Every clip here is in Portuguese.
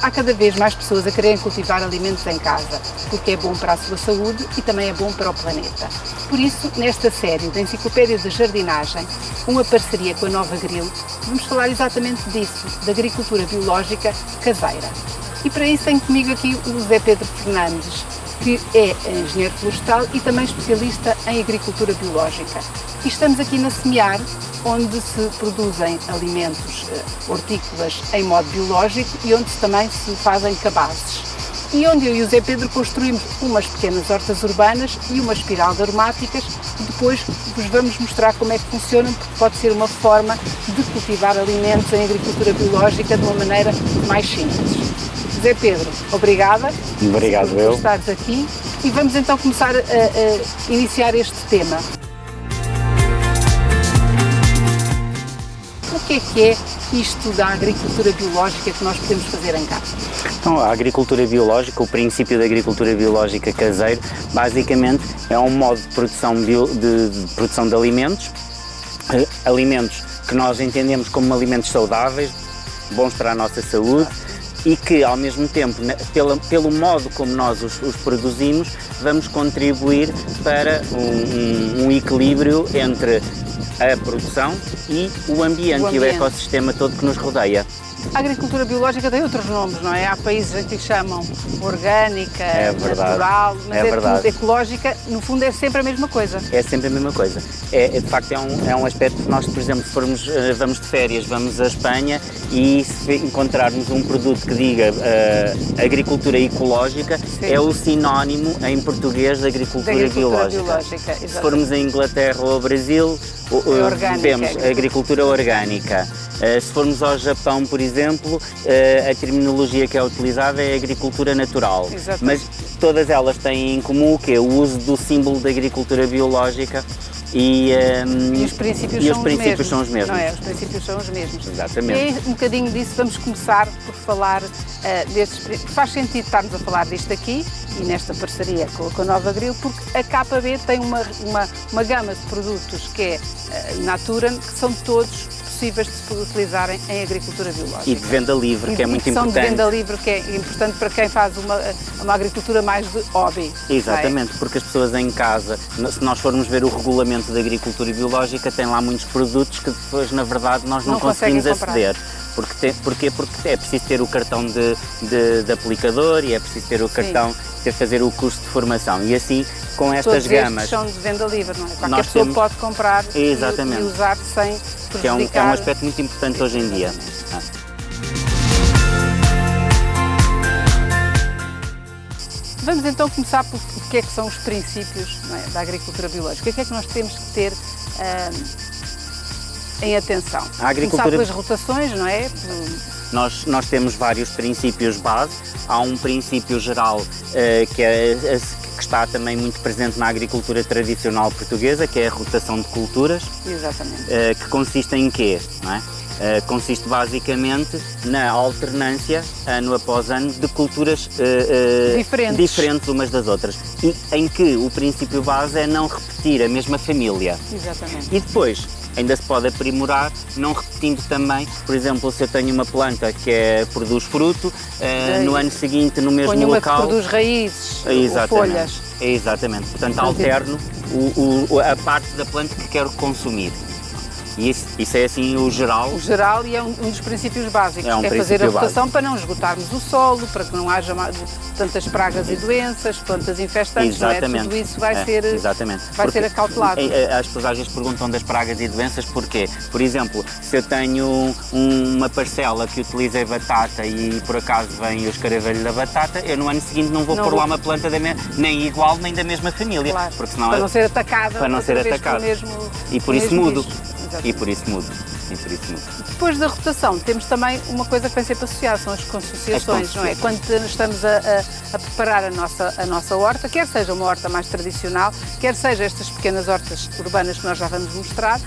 há cada vez mais pessoas a quererem cultivar alimentos em casa, porque é bom para a sua saúde e também é bom para o planeta. Por isso, nesta série da Enciclopédia da Jardinagem, uma parceria com a Nova Grill, vamos falar exatamente disso, da agricultura biológica caseira. E para isso tenho comigo aqui o José Pedro Fernandes, que é engenheiro florestal e também especialista em agricultura biológica. E estamos aqui na Semear, onde se produzem alimentos hortícolas em modo biológico e onde também se fazem cabazes. E onde eu e o Zé Pedro construímos umas pequenas hortas urbanas e uma espiral de aromáticas. Depois vos vamos mostrar como é que funcionam, porque pode ser uma forma de cultivar alimentos em agricultura biológica de uma maneira mais simples. Zé Pedro, obrigada. Obrigado, por estares aqui. E vamos então começar a iniciar este tema. O que é isto da agricultura biológica que nós podemos fazer em casa? Então, a agricultura biológica, o princípio da agricultura biológica caseira, basicamente é um modo de produção de alimentos, alimentos que nós entendemos como alimentos saudáveis, bons para a nossa saúde e que, ao mesmo tempo, pelo modo como nós os produzimos, vamos contribuir para um equilíbrio entre a produção e o ambiente e o ecossistema todo que nos rodeia. A agricultura biológica tem outros nomes, não é? Há países em que chamam orgânica, natural, mas tudo ecológica, no fundo é sempre a mesma coisa. É sempre a mesma coisa. De facto é um aspecto que nós, por exemplo, se vamos de férias, vamos à Espanha e se encontrarmos um produto que diga agricultura ecológica, sim, é o sinónimo em português de agricultura biológica. Se formos à Inglaterra ou ao Brasil, vemos agricultura orgânica. Se formos ao Japão, por exemplo, a terminologia que é utilizada é agricultura natural. Exatamente. Mas todas elas têm em comum o quê? O uso do símbolo da agricultura biológica e os princípios, são os mesmos. Não é? Os princípios são os mesmos. Exatamente. E um bocadinho disso vamos começar por falar destes. Faz sentido estarmos a falar disto aqui e nesta parceria com a Nova Grill, porque a KP tem uma gama de produtos que é Natura, que são todos possíveis de se utilizarem em agricultura biológica. E de venda livre, que é muito importante. São de venda livre, que é importante para quem faz uma agricultura mais de hobby. Exatamente, porque as pessoas em casa, se nós formos ver o regulamento da agricultura biológica, tem lá muitos produtos que depois, na verdade, nós não conseguimos aceder. Porquê? Porque é preciso ter o cartão de aplicador e é preciso ter o cartão, fazer o curso de formação. E assim, com estas gamas... Todos são de venda livre, não é? Qualquer pessoa pode comprar e usar sem prejudicar. Que é um aspecto muito importante hoje em dia. Vamos então começar por o que é que são os princípios, não é, da agricultura biológica. O que é que nós temos que ter em atenção? Começar pelas rotações, não é? Nós temos vários princípios base. Há um princípio geral que está também muito presente na agricultura tradicional portuguesa, que é a rotação de culturas. Exatamente. Que consiste em quê? Não é? Consiste basicamente na alternância, ano após ano, de culturas diferentes umas das outras. E em que o princípio base é não repetir a mesma família. Exatamente. E depois ainda se pode aprimorar, não repetindo também, por exemplo, se eu tenho uma planta que produz fruto, no ano seguinte, no mesmo local... Ponho uma que produz raízes ou folhas. Exatamente, portanto alterno a parte da planta que quero consumir. E isso é assim o geral. O geral e é um dos princípios básicos, é fazer a rotação para não esgotarmos o solo, para que não haja tantas pragas e doenças, plantas infestantes, não é? Tudo isso vai ser acautelado. As pessoas às vezes perguntam das pragas e doenças porquê. Por exemplo, se eu tenho uma parcela que utilizei batata e por acaso vem o escaravelho da batata, eu no ano seguinte não vou pôr lá uma planta nem igual nem da mesma família. Claro, porque senão para não ser atacada. Para não ser atacada. E por isso mudo. E por isso mudo. Depois da rotação, temos também uma coisa que vem sempre associada, são as consociações, não é? Quando estamos a preparar a nossa horta, quer seja uma horta mais tradicional, quer seja estas pequenas hortas urbanas que nós já vamos mostrar,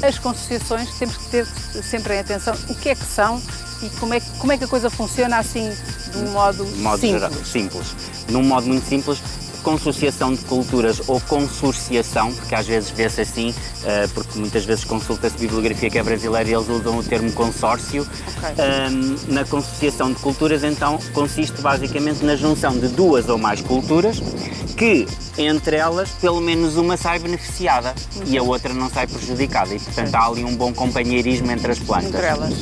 as consociações temos que ter sempre em atenção o que é que são e como é que a coisa funciona assim de um modo simples. Num modo muito simples, consociação de culturas ou consorciação, porque às vezes vê-se assim, porque muitas vezes consulta-se bibliografia que é brasileira e eles usam o termo consórcio. Na consociação de culturas, então, consiste basicamente na junção de duas ou mais culturas que, entre elas, pelo menos uma sai beneficiada e a outra não sai prejudicada e, portanto, há ali um bom companheirismo entre as plantas. Entre elas.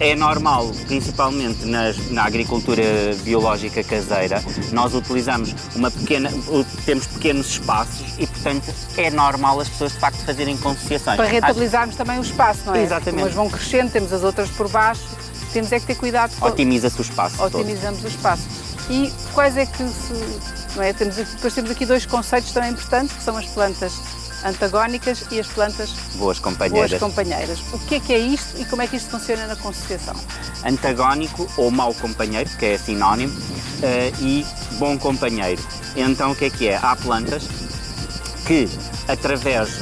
É normal, principalmente na agricultura biológica caseira, nós utilizamos temos pequenos espaços e, portanto, é normal as pessoas de facto fazerem consociações. Para rentabilizarmos também o espaço, não é? Exatamente. Umas vão crescendo, temos as outras por baixo, temos é que ter cuidado com... Otimiza-se o espaço. Otimizamos o espaço. E quais é que não é? Depois temos aqui dois conceitos também importantes, que são as plantas antagónicas e as plantas boas companheiras. O que é isto e como é que isto funciona na consociação? Antagónico ou mau companheiro, que é sinónimo, e bom companheiro. Então o que é? Há plantas que,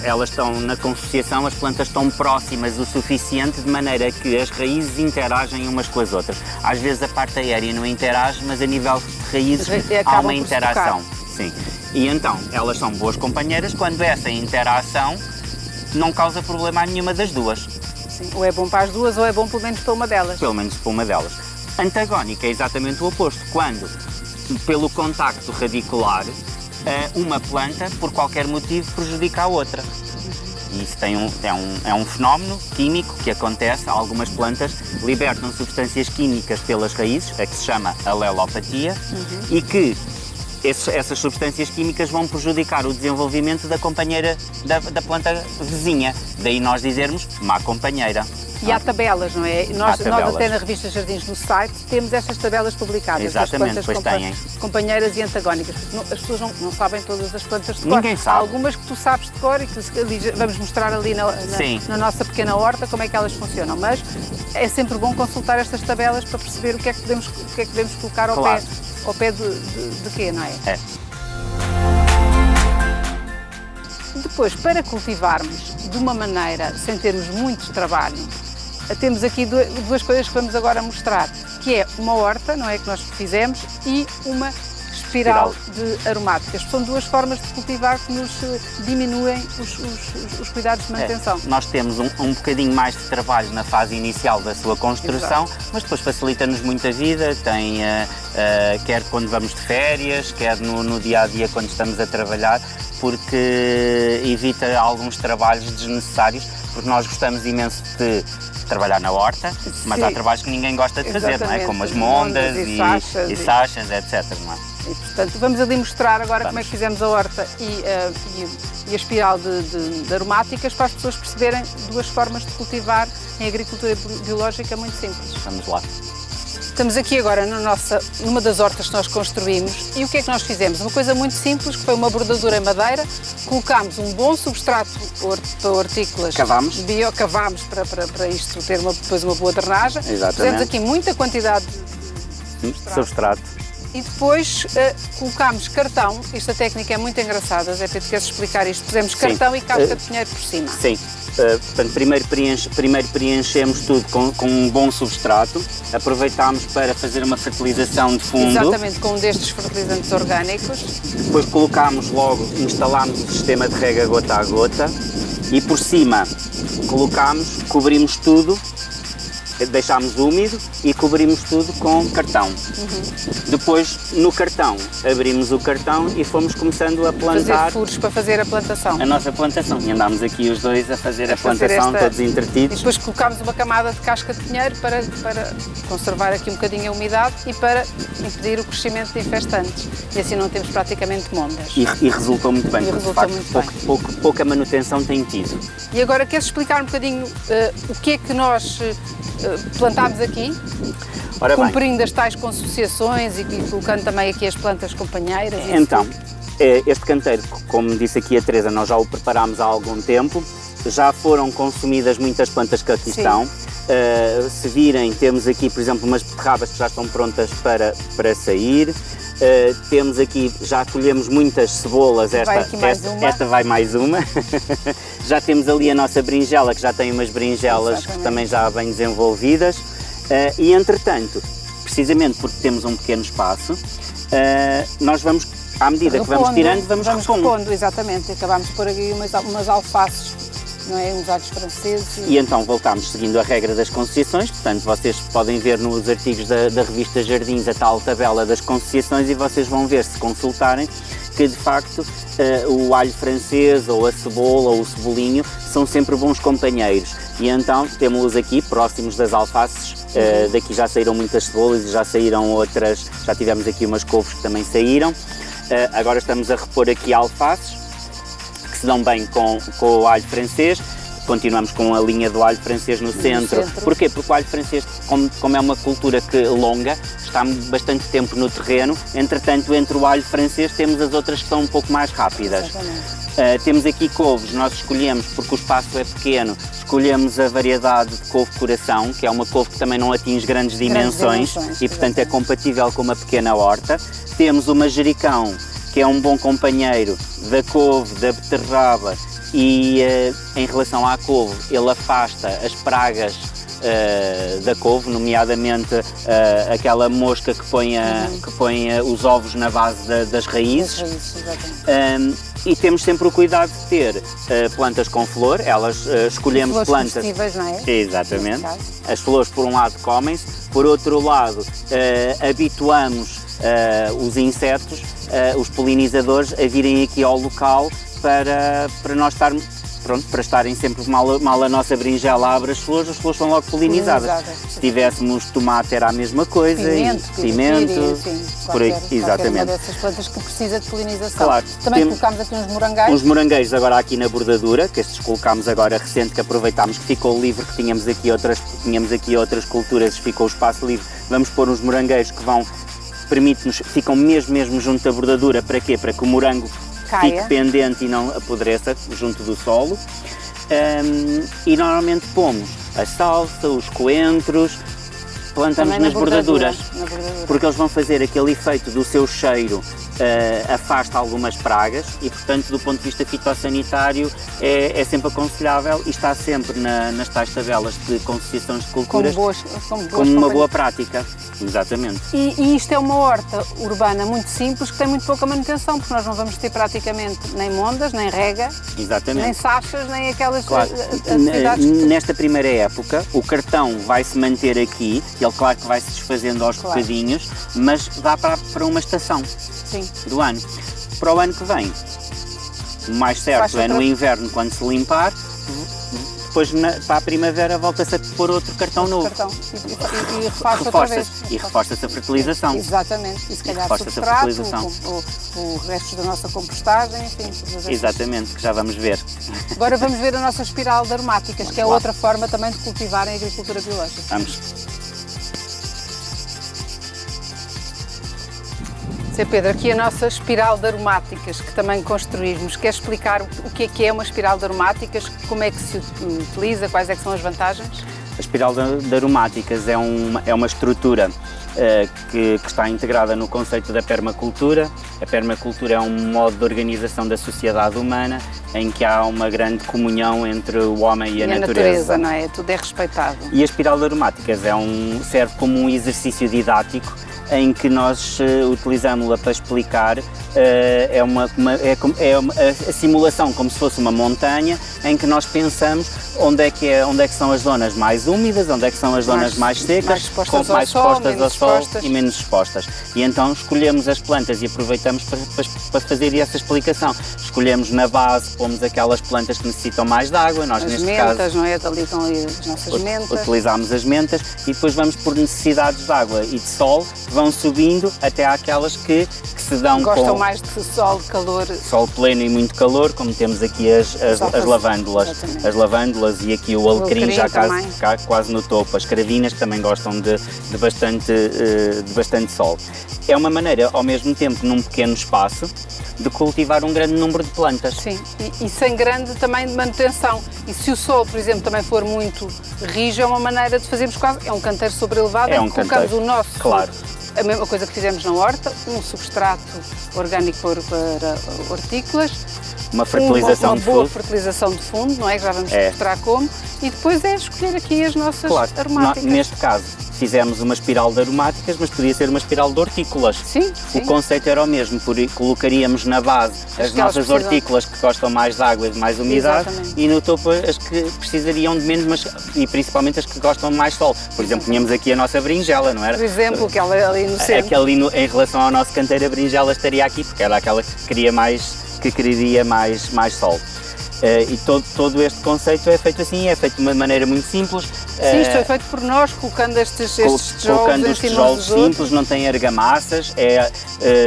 elas estão na consociação, as plantas estão próximas o suficiente de maneira que as raízes interagem umas com as outras. Às vezes a parte aérea não interage, mas a nível de raízes há uma interação. Sim. E então, elas são boas companheiras quando essa interação não causa problema a nenhuma das duas. Sim, ou é bom para as duas ou é bom pelo menos para uma delas. Pelo menos para uma delas. Antagónica é exatamente o oposto, quando, pelo contacto radicular, uma planta, por qualquer motivo, prejudica a outra. E isso é um fenómeno químico que acontece. Algumas plantas libertam substâncias químicas pelas raízes, a que se chama alelopatia, e que essas substâncias químicas vão prejudicar o desenvolvimento da companheira da planta vizinha. Daí nós dizermos má companheira. E há tabelas, não é? Nós até na revista Jardins no site temos estas tabelas publicadas. Exatamente, das pois têm. Companheiras e antagónicas. As pessoas não sabem todas as plantas de cor. Ninguém sabe. Há algumas que tu sabes de cor e que vamos mostrar ali na nossa pequena horta como é que elas funcionam. Mas é sempre bom consultar estas tabelas para perceber o que é que devemos colocar ao pé de quê, não é? É. Depois, para cultivarmos de uma maneira sem termos muito trabalho, temos aqui duas coisas que vamos agora mostrar, que é uma horta, não é, que nós fizemos, e uma espiral de aromáticas. São duas formas de cultivar que nos diminuem os cuidados de manutenção. Nós temos um bocadinho mais de trabalho na fase inicial da sua construção, mas depois facilita-nos muito a vida, quer quando vamos de férias, quer no dia-a-dia quando estamos a trabalhar, porque evita alguns trabalhos desnecessários, porque nós gostamos imenso de trabalhar na horta, mas há trabalhos que ninguém gosta de fazer, não é? Como as mondas e sachas, etc. Não é? E, portanto, vamos ali mostrar agora como é que fizemos a horta e a espiral de aromáticas para as pessoas perceberem duas formas de cultivar em agricultura biológica muito simples. Vamos lá. Estamos aqui agora numa das hortas que nós construímos e o que é que nós fizemos? Uma coisa muito simples, que foi uma bordadura em madeira, colocámos um bom substrato para hortícolas, cavámos para isto ter depois uma boa drenagem. Exatamente. Fizemos aqui muita quantidade de substrato. E depois colocámos cartão. Esta técnica é muito engraçada, Zé Pedro, queres explicar isto? Pusemos cartão e casca de pinheiro por cima. Sim. Portanto, primeiro preenchemos tudo com um bom substrato, aproveitámos para fazer uma fertilização de fundo. Exatamente, com um destes fertilizantes orgânicos. Depois instalámos o sistema de rega gota a gota e por cima cobrimos tudo, deixámos úmido e cobrimos tudo com cartão. Depois, no cartão, abrimos o cartão e fomos começando a plantar. Fazer furos para fazer a plantação. A nossa plantação. E andámos aqui os dois a fazer a plantação, todos entretidos. E depois colocámos uma camada de casca de pinheiro para conservar aqui um bocadinho a umidade e para impedir o crescimento de infestantes. E assim não temos praticamente mondas. E resultou muito bem, porque de facto pouca manutenção tem tido. E agora queres explicar um bocadinho o que é que nós plantámos aqui, cumprindo as tais consociações e colocando também aqui as plantas companheiras? Então, este canteiro, como disse aqui a Teresa, nós já o preparámos há algum tempo, já foram consumidas muitas plantas que aqui estão. Se virem, temos aqui, por exemplo, umas beterrabas que já estão prontas para sair. Temos aqui, já colhemos muitas cebolas, esta vai mais uma. Já temos ali a nossa berinjela, que já tem umas berinjelas que também já bem desenvolvidas. E entretanto, precisamente porque temos um pequeno espaço, nós vamos, à medida que vamos tirando, vamos repondo. Exatamente, acabamos por aqui umas alfaces, não é? Uns alhos franceses. E então voltamos seguindo a regra das concessiações, portanto vocês podem ver nos artigos da revista Jardins a tal tabela das concessiações e vocês vão ver, se consultarem, que de facto o alho francês ou a cebola ou o cebolinho são sempre bons companheiros. E então temos-los aqui próximos das alfaces, daqui já saíram muitas cebolas e já saíram outras, já tivemos aqui umas couves que também saíram. Agora estamos a repor aqui alfaces, que se dão bem com o alho francês. Continuamos com a linha do alho francês no centro. Porquê? Porque o alho francês, como é uma cultura longa, está bastante tempo no terreno, entretanto entre o alho francês temos as outras que são um pouco mais rápidas. Temos aqui couves, nós escolhemos, porque o espaço é pequeno, escolhemos a variedade de couve coração, que é uma couve que também não atinge grandes dimensões e portanto é compatível com uma pequena horta. Temos o manjericão, que é um bom companheiro da couve, da beterraba, e em relação à couve, ele afasta as pragas da couve, nomeadamente aquela mosca que põe os ovos na base das raízes. E temos sempre o cuidado de ter plantas com flor, escolhemos flores plantas comestíveis, não é? Exatamente. As flores, por um lado, comem-se, por outro lado, habituamos os insetos, os polinizadores, a virem aqui ao local para nós estarem sempre mal a nossa berinjela abre as flores são logo polinizadas. Se tivéssemos tomate era a mesma coisa, pimento, por aí, exatamente. Uma dessas plantas que precisa de polinização. Claro. Também colocámos aqui uns morangeiros. Uns morangeiros agora aqui na bordadura, que estes colocámos agora recente, que aproveitámos que ficou livre, que tínhamos aqui outras culturas, ficou o espaço livre. Vamos pôr uns morangeiros que ficam mesmo junto da bordadura. Para quê? Para que o morango fique pendente e não apodreça junto do solo. E normalmente pomos a salsa, os coentros, plantamos nas bordaduras, porque eles vão fazer aquele efeito do seu cheiro, afasta algumas pragas e, portanto, do ponto de vista fitossanitário é sempre aconselhável e está sempre nas tais tabelas de concessiações de culturas como uma boa prática. Exatamente. E isto é uma horta urbana muito simples, que tem muito pouca manutenção, porque nós não vamos ter praticamente nem mondas, nem rega, nem sachas, nem aquelas atividades. Nesta primeira época, o cartão vai se manter aqui, ele claro que vai se desfazendo aos bocadinhos, mas dá para uma estação do ano. Para o ano que vem, o mais certo é no inverno, quando se limpar. Depois para a primavera volta-se a pôr outro cartão novo. E reforça outra vez. E reforça-se a fertilização. Exatamente. E se calhar substrato, o resto da nossa compostagem, enfim. Exatamente, que já vamos ver. Agora vamos ver a nossa espiral de aromáticas, que é outra forma também de cultivar a agricultura biológica. Vamos. Sr. Pedro, aqui a nossa espiral de aromáticas, que também construímos. Quer explicar o que é uma espiral de aromáticas, como é que se utiliza, quais é que são as vantagens? A espiral de aromáticas é uma estrutura que está integrada no conceito da permacultura. A permacultura é um modo de organização da sociedade humana em que há uma grande comunhão entre o homem e a natureza. Não é? Tudo é respeitado. E a espiral de aromáticas serve como um exercício didático em que nós utilizamos-la para explicar, a simulação como se fosse uma montanha, em que nós pensamos onde é que são as zonas mais úmidas, onde é que são as zonas mais secas, mais expostas ao sol e menos expostas. E então escolhemos as plantas e aproveitamos para fazer essa explicação. Escolhemos na base, pomos aquelas plantas que necessitam mais de água, nós as neste mentas, caso não é? Dali estão ali as nossas mentas. Utilizamos as mentas e depois vamos por necessidades de água e de sol, vão subindo até àquelas que se dão gostam mais de sol, calor. Sol pleno e muito calor, como temos aqui as lavândulas. Exatamente. As lavândulas e aqui o alecrim já quase no topo. As cravinas também gostam de bastante sol. É uma maneira, ao mesmo tempo, num pequeno espaço, de cultivar um grande número de plantas. Sim, e sem grande também de manutenção. E se o sol, por exemplo, também for muito rijo, é uma maneira de fazermos quase, é um canteiro sobrelevado, em que colocamos o nosso... Claro. A mesma coisa que fizemos na horta, um substrato orgânico para hortícolas, uma fertilização uma boa fertilização de fundo, não é? Que já vamos mostrar como, e depois é escolher aqui as nossas aromáticas. Neste caso, fizemos uma espiral de aromáticas, mas podia ser uma espiral de hortícolas. Sim, sim. O conceito era o mesmo, colocaríamos na base as nossas hortícolas que gostam mais de água e de mais umidade. Exatamente. E no topo as que precisariam de menos, e principalmente as que gostam de mais sol. Por exemplo, tínhamos aqui a nossa berinjela, não era? Por exemplo, aquela ali no centro. Aquela ali em relação ao nosso canteiro, a berinjela estaria aqui, porque era aquela que queria mais sol. E todo este conceito é feito assim, é feito de uma maneira muito simples. Sim, isto é feito por nós, colocando estes tijolos colocando em os cima tijolos dos simples, outros. não tem argamassas, é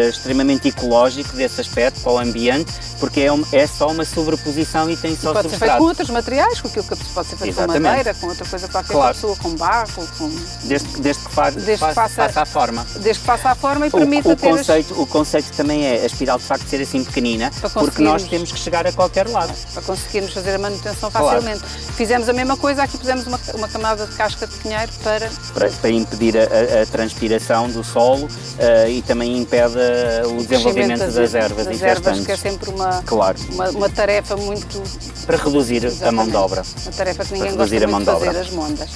extremamente ecológico desse aspecto para o ambiente, porque é só uma sobreposição e tem só Pode ser feito substrato. com outros materiais, com aquilo que pode ser feito Exatamente. com madeira, com outra coisa qualquer, Claro. pessoa, com barro, com... Desde que faça a forma. Desde que faça a forma e permita ter O conceito também é a espiral de facto ser assim pequenina, Para porque nós conseguirmos- temos que chegar a qualquer lado. para conseguirmos fazer a manutenção Claro. facilmente. Fizemos a mesma coisa, aqui pusemos uma camada de casca de pinheiro Para impedir a transpiração do solo e também impede o desenvolvimento das ervas infestantes. que é sempre Claro, uma tarefa muito... para reduzir a mão de obra. Uma tarefa que ninguém Para reduzir gosta a mão muito de de fazer, obra. as mondas.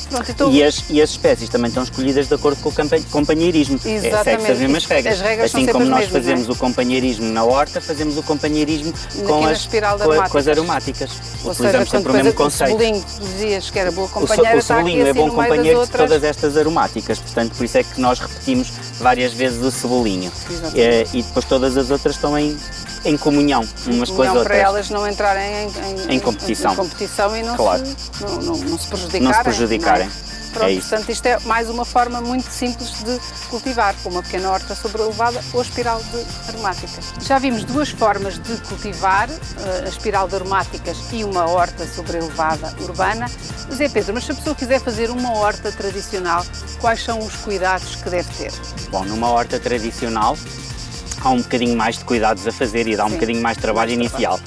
Pronto, então, E as espécies também estão escolhidas de acordo com o companheirismo. Exatamente. Segue-se as mesmas regras. As regras são Assim sempre como as nós mesmas, fazemos não é? o companheirismo na horta, fazemos o companheirismo com na as, espiral de com aromáticas. as aromáticas. ou Utilizamos seja, sempre o quando mesmo depois o conceito. cebolinho que dizias que era boa O companheira, está aqui cebolinho é assim bom no meio das companheiro de outras. todas estas aromáticas, portanto, por isso é que nós repetimos várias vezes o cebolinho. Exatamente. E depois todas as outras estão em comunhão umas com as Não, outras. para elas não entrarem Em competição. e não, Claro. não se prejudicarem. Não se prejudicarem. não é? Pronto, É isso. portanto, isto é mais uma forma muito simples de cultivar, com uma pequena horta sobrelevada ou espiral de aromáticas. Já vimos duas formas de cultivar, a espiral de aromáticas e uma horta sobrelevada urbana. Zé Pedro, mas se a pessoa quiser fazer uma horta tradicional, quais são os cuidados que deve ter? Bom, numa horta tradicional há um bocadinho mais de cuidados a fazer e dá um Sim. bocadinho mais de trabalho inicial.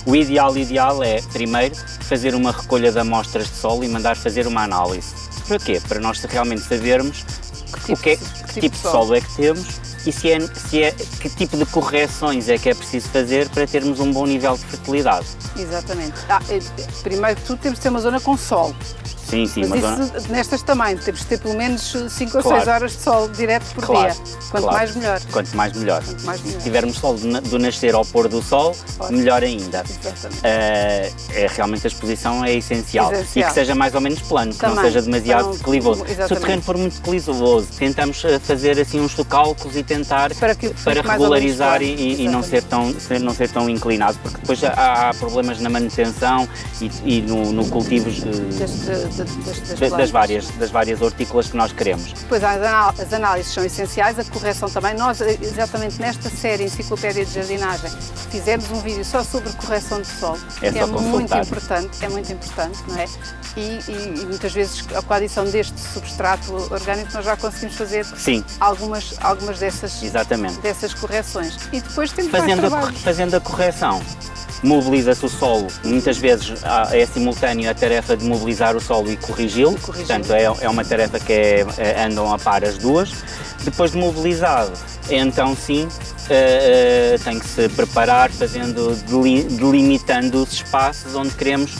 O ideal é, primeiro, fazer uma recolha de amostras de solo e mandar fazer uma análise. Para quê? Para nós realmente sabermos que tipo de solo é que temos e que tipo de correções é que é preciso fazer para termos um bom nível de fertilidade. Exatamente. Primeiro que tudo temos de ter uma zona com sol. Sim, Mas mas isso, nestas também, temos de ter pelo menos 5 ou Claro. 6 horas de sol direto por Claro, dia. Quanto claro. mais melhor. Quanto mais melhor. Quanto mais melhor. Se tivermos sol do nascer ao pôr do sol, Ótimo. melhor ainda. Exatamente. Realmente a exposição é essencial. Essencial. E que seja mais ou menos plano, que não Também, seja demasiado para não- declivoso. Se o exatamente. terreno for muito declivoso, tentamos fazer assim uns cálculos e tentar Para que fique mais ou menos regularizar plano. e não ser tão inclinado, porque depois há problemas na manutenção e no cultivo das várias hortícolas que nós queremos. Depois as análises são essenciais, a correção também. Nós, exatamente nesta série Enciclopédia de Jardinagem, fizemos um vídeo só sobre correção de solo, É que só é muito consultar. importante, não é? E muitas vezes com a adição deste substrato orgânico nós já conseguimos fazer Sim, algumas dessas exatamente. correções. E depois temos mais trabalho. Fazendo a correção, mobiliza-se o solo, muitas vezes é simultâneo a tarefa de mobilizar o solo e corrigi-lo, portanto é uma tarefa que andam a par as duas. Depois de mobilizado, então sim, tem que se preparar delimitando os espaços onde queremos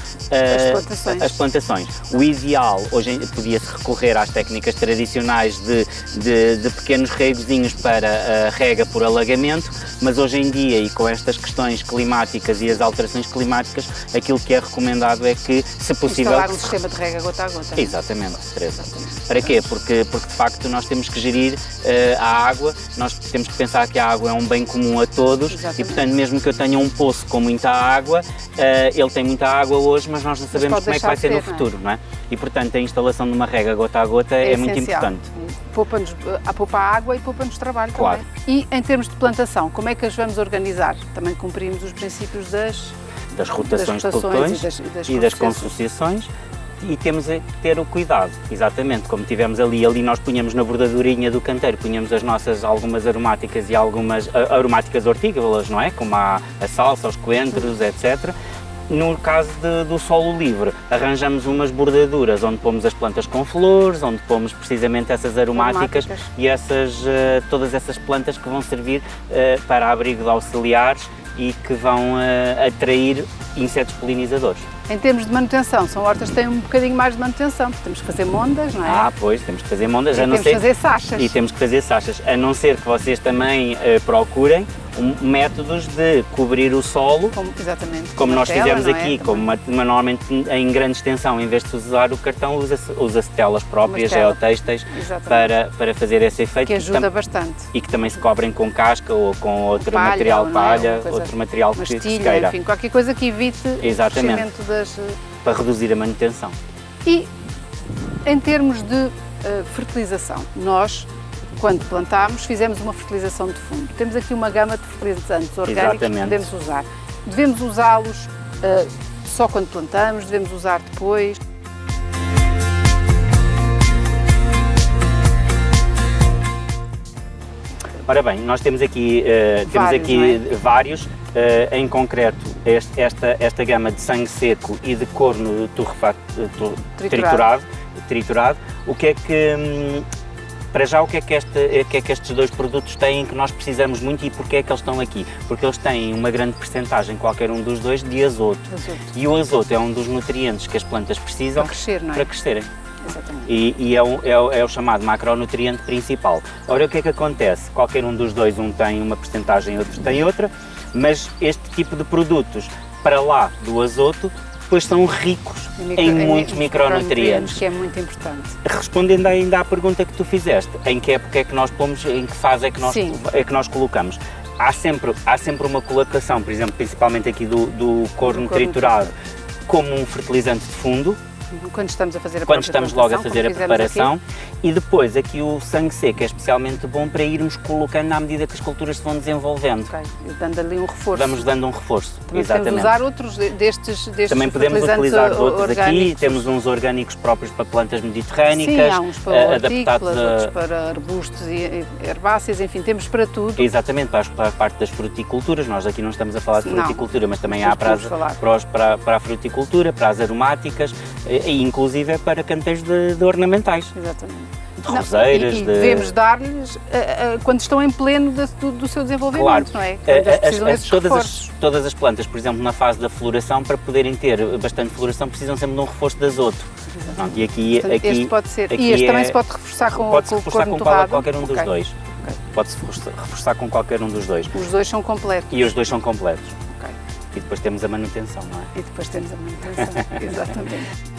as plantações. O ideal, hoje podia-se recorrer às técnicas tradicionais de pequenos regozinhos para a rega por alagamento, mas hoje em dia, e com estas questões climáticas e as alterações climáticas, aquilo que é recomendado é que, se possível... Instalar um sistema de rega gota a gota. Exatamente, Teresa. Para quê? Porque de facto nós temos que gerir a água, nós temos que pensar que a água é um bem comum a todos. Exatamente. E portanto mesmo que eu tenha um poço com muita água, ele tem muita água hoje, mas nós não sabemos pode como é que vai ser deixar no de ter, futuro, não é? E portanto a instalação de uma rega gota a gota é muito essencial. importante. Poupa água e poupa-nos trabalho Claro. também. E em termos de plantação, como é que as vamos organizar? Também cumprimos os princípios Das rotações de rotações pelotões e das consociações. E temos que ter o cuidado, exatamente, como tivemos ali nós punhamos na bordadurinha do canteiro, punhamos as nossas algumas aromáticas e algumas aromáticas hortícolas, não é? Como a salsa, os coentros, etc. No caso do solo livre, arranjamos umas bordaduras onde pomos as plantas com flores, onde pomos precisamente essas aromáticas e todas essas plantas que vão servir para abrigo de auxiliares e que vão atrair insetos polinizadores. Em termos de manutenção, são hortas que têm um bocadinho mais de manutenção, porque temos que fazer mondas, não é? Ah, pois, temos que fazer mondas, e a não temos ser... que fazer sachas. E temos que fazer sachas, a não ser que vocês também procurem métodos de cobrir o solo, Exatamente. como nós tela, fizemos não é? aqui, como normalmente em grande extensão, em vez de usar o cartão, usa-se telas próprias, geotêxteis, para fazer esse efeito. Que ajuda bastante. E que também se cobrem com casca ou com outro palha, material, palha, coisa, outro material que se queira. Enfim, qualquer coisa que evite o crescimento das... Para reduzir a manutenção. E em termos de fertilização, nós, quando plantámos, fizemos uma fertilização de fundo. Temos aqui uma gama de fertilizantes orgânicos que podemos usar. Devemos usá-los só quando plantamos, devemos usar depois. Ora bem, nós temos aqui, vários, em concreto esta gama de sangue seco e de corno triturado. O que é que, para já, o que é que estes dois produtos têm que nós precisamos muito e porque é que eles estão aqui? Porque eles têm uma grande percentagem, qualquer um dos dois, de azoto. E o azoto é um dos nutrientes que as plantas precisam para crescerem. Exatamente. E é o chamado macronutriente principal. Ora, o que é que acontece? Qualquer um dos dois, um tem uma percentagem, outro tem outra, mas este tipo de produtos, para lá do azoto, depois são ricos em muitos micronutrientes. Que é muito importante. Respondendo ainda à pergunta que tu fizeste, em que época é que nós pomos, em que fase é que nós colocamos? Há sempre uma colocação, por exemplo, principalmente aqui do corno triturado, como um fertilizante de fundo. Quando estamos a fazer logo a fazer a preparação, e depois aqui o sangue seco é especialmente bom para irmos colocando à medida que as culturas se vão desenvolvendo. Dando ali um reforço. Vamos dando um reforço, também exatamente. Podemos usar outros destes também podemos utilizar outros aqui, temos uns orgânicos próprios para plantas mediterrânicas. Sim, há uns para hortícolas, outros para arbustos e herbáceas, enfim, temos para tudo. Exatamente, para a parte das fruticulturas, nós aqui não estamos a falar de fruticultura, mas também há para a fruticultura, para as aromáticas, e inclusive para canteiros de ornamentais. Exatamente. De roseiras, e devemos dar-lhes quando estão em pleno do seu desenvolvimento, não é? Todas as plantas, por exemplo, na fase da floração, para poderem ter bastante floração, precisam sempre de um reforço de azoto. Pronto, e aqui este pode ser. E este também se pode reforçar com qualquer um dos dois. Pode-se reforçar com qualquer um dos dois. Os dois são completos. E os dois são completos. E depois temos a manutenção, não é? E depois temos a manutenção, exatamente.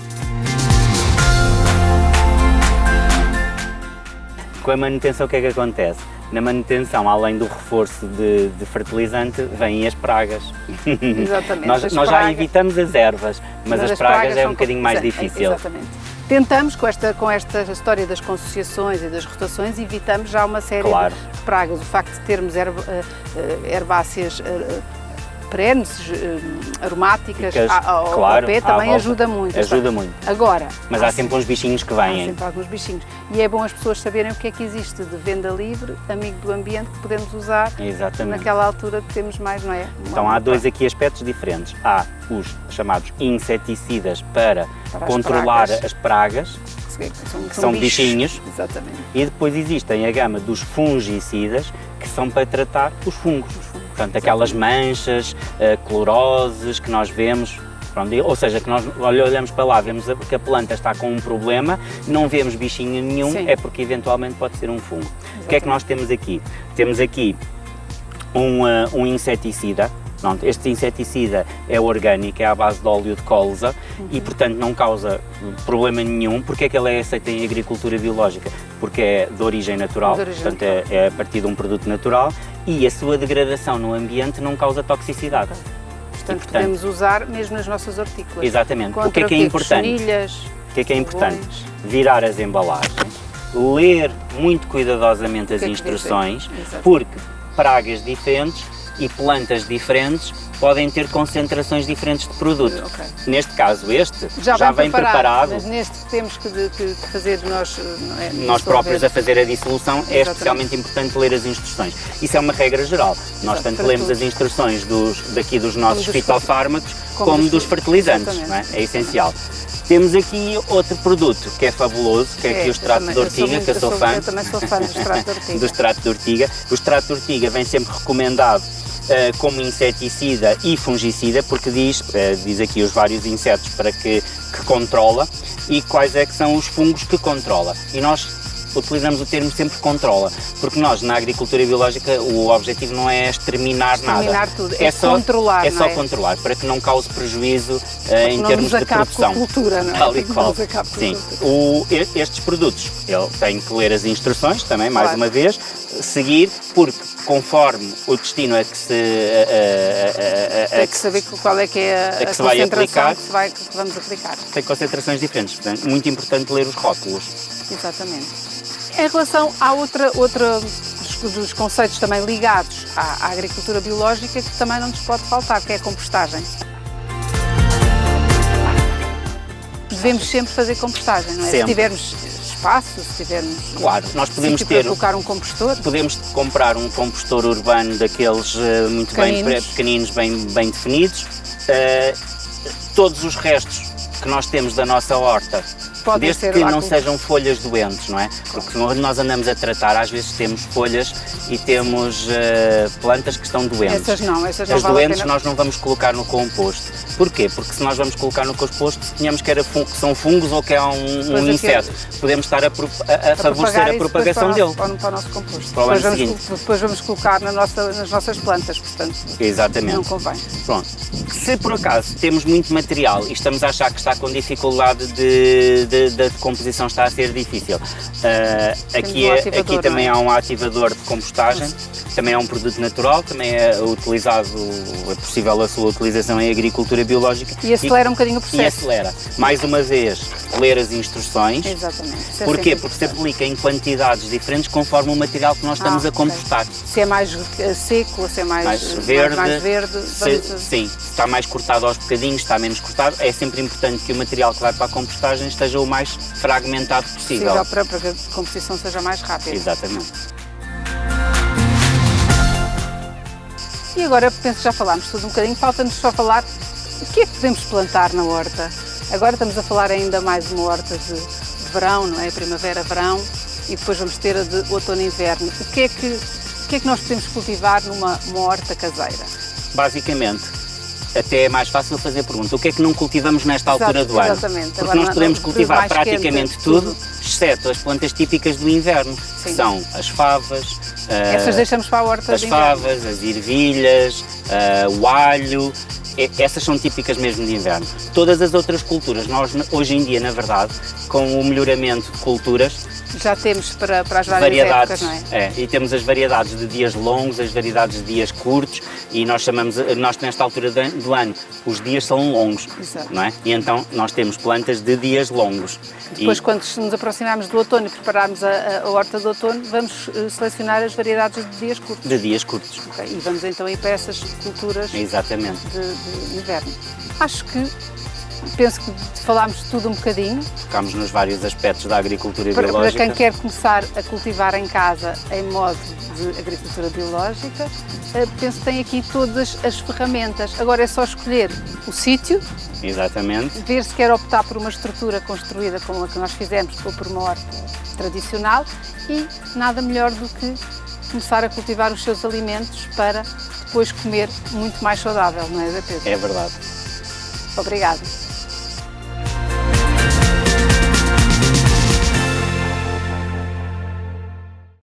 Com a manutenção, o que é que acontece? Na manutenção, além do reforço de fertilizante, vêm as pragas. Exatamente. nós já evitamos as ervas, mas as pragas é um bocadinho mais difícil. Exatamente. Tentamos, com esta história das consociações e das rotações, evitamos já uma série de pragas. O facto de termos herbáceas perenes, aromáticas ao pé também ajuda muito. Ajuda muito. Agora, mas há sempre uns bichinhos que vêm. Há sempre alguns bichinhos. E é bom as pessoas saberem o que é que existe de venda livre, amigo do ambiente, que podemos usar naquela altura que temos mais, não é? Então há dois aqui aspectos diferentes. Há os chamados inseticidas para controlar as pragas, que são bichinhos. Exatamente. E depois existem a gama dos fungicidas, que são para tratar os fungos. Portanto, aquelas manchas, cloroses que nós vemos, pronto, ou seja, que nós olhamos para lá, vemos que a planta está com um problema, não vemos bichinho nenhum, é porque eventualmente pode ser um fungo. Exatamente. O que é que nós temos aqui? Temos aqui um inseticida. Pronto, este inseticida é orgânico, é à base de óleo de colza e, portanto, não causa problema nenhum. Porque é que ele é aceito em agricultura biológica? Porque é de origem natural, portanto é a partir de um produto natural e a sua degradação no ambiente não causa toxicidade. Portanto, podemos usar mesmo nas nossas hortícolas. Exatamente. O que é importante? O que é importante? Virar as embalagens, ler muito cuidadosamente as instruções, porque pragas diferentes e plantas diferentes podem ter concentrações diferentes de produto. Neste caso, este já vem preparado. Mas neste temos que fazer nós próprios a fazer a dissolução. É especialmente importante ler as instruções. Isso é uma regra geral. Nós tanto lemos as instruções dos nossos fitofármacos como dos fertilizantes. Não é? É essencial. Temos aqui outro produto que é fabuloso, que é aqui o extrato de ortiga, que eu sou fã. Eu também sou fã do extrato de ortiga. Do extrato de ortiga. O extrato de ortiga vem sempre recomendado como inseticida e fungicida, porque diz aqui os vários insetos para que controla e quais é que são os fungos que controla. E nós utilizamos o termo sempre controla, porque nós na agricultura biológica o objetivo não é exterminar nada. Tudo, é só controlar. É só controlar, para que não cause prejuízo em termos de produção. Com a cultura, não é? Tal e qual. Sim. Estes produtos, ele tem que ler as instruções também, mais uma vez, seguir, porque conforme o destino a que se... Tem que saber qual é que é a que se vai aplicar, que vamos aplicar. Tem concentrações diferentes, portanto, muito importante ler os rótulos. Exatamente. Em relação a outra dos conceitos também ligados à agricultura biológica, que também não nos pode faltar, que é a compostagem. Devemos sempre fazer compostagem, não é? Sempre. Se tivermos espaço, se tivermos... Claro, nós podemos para colocar um compostor. Podemos comprar um compostor urbano daqueles muito bem pequeninos, bem definidos. Todos os restos que nós temos da nossa horta, desde que não sejam folhas doentes, não é? Porque quando nós andamos a tratar, às vezes temos folhas e temos plantas que estão doentes. Essas não As doentes nós não vamos colocar no composto. Porquê? Porque se nós vamos colocar no composto, tínhamos que são fungos ou que é um inseto, podemos estar a favorecer a propagação dele. Para o nosso composto. Para o ano seguinte. Depois vamos colocar nas nossas plantas, portanto, exatamente. Não convém. Pronto. Se por acaso temos muito material e estamos a achar que está com dificuldade da decomposição, está a ser difícil, aqui também há um ativador de compostagem, também é um produto natural, também é utilizado, é possível a sua utilização em agricultura biológica. E acelera um bocadinho o processo. E acelera. Mais uma vez, ler as instruções. Exatamente. Porquê? Porque se aplica em quantidades diferentes conforme o material que nós estamos a compostar. Se é mais seco ou se é mais verde. Sim, se está mais cortado aos bocadinhos, está menos cortado. É sempre importante que o material que vai para a compostagem esteja o mais fragmentado possível. Para que a composição seja mais rápida. Exatamente. E agora, penso que já falámos tudo um bocadinho, falta-nos só falar o que é que podemos plantar na horta. Agora estamos a falar ainda mais de uma horta de verão, não é? Primavera-verão, e depois vamos ter a de outono-inverno. O que é que nós podemos cultivar numa horta caseira? Basicamente, até é mais fácil fazer a pergunta, o que é que não cultivamos nesta altura do ano? Exatamente. Porque agora, nós podemos cultivar praticamente tudo, exceto as plantas típicas do inverno, sim, que são as favas, essas deixamos para a horta de inverno. As favas, as ervilhas, o alho, essas são típicas mesmo de inverno. Todas as outras culturas, nós hoje em dia, na verdade, com o melhoramento de culturas, já temos para as variedades épocas, não é? E temos as variedades de dias longos, as variedades de dias curtos, e nós nesta altura do ano, os dias são longos, exato, não é? E então nós temos plantas de dias longos. Depois, quando nos aproximarmos do outono e prepararmos a horta do outono, vamos selecionar as variedades de dias curtos. De dias curtos. Okay. E vamos então ir para essas culturas. Exatamente. De inverno. Penso que falámos de tudo um bocadinho. Tocámos nos vários aspectos da agricultura biológica. Para quem quer começar a cultivar em casa em modo de agricultura biológica, penso que tem aqui todas as ferramentas. Agora é só escolher o sítio. Exatamente. Ver se quer optar por uma estrutura construída como a que nós fizemos ou por uma horta tradicional, e nada melhor do que começar a cultivar os seus alimentos para depois comer muito mais saudável, não é, Pedro? É verdade. Obrigada.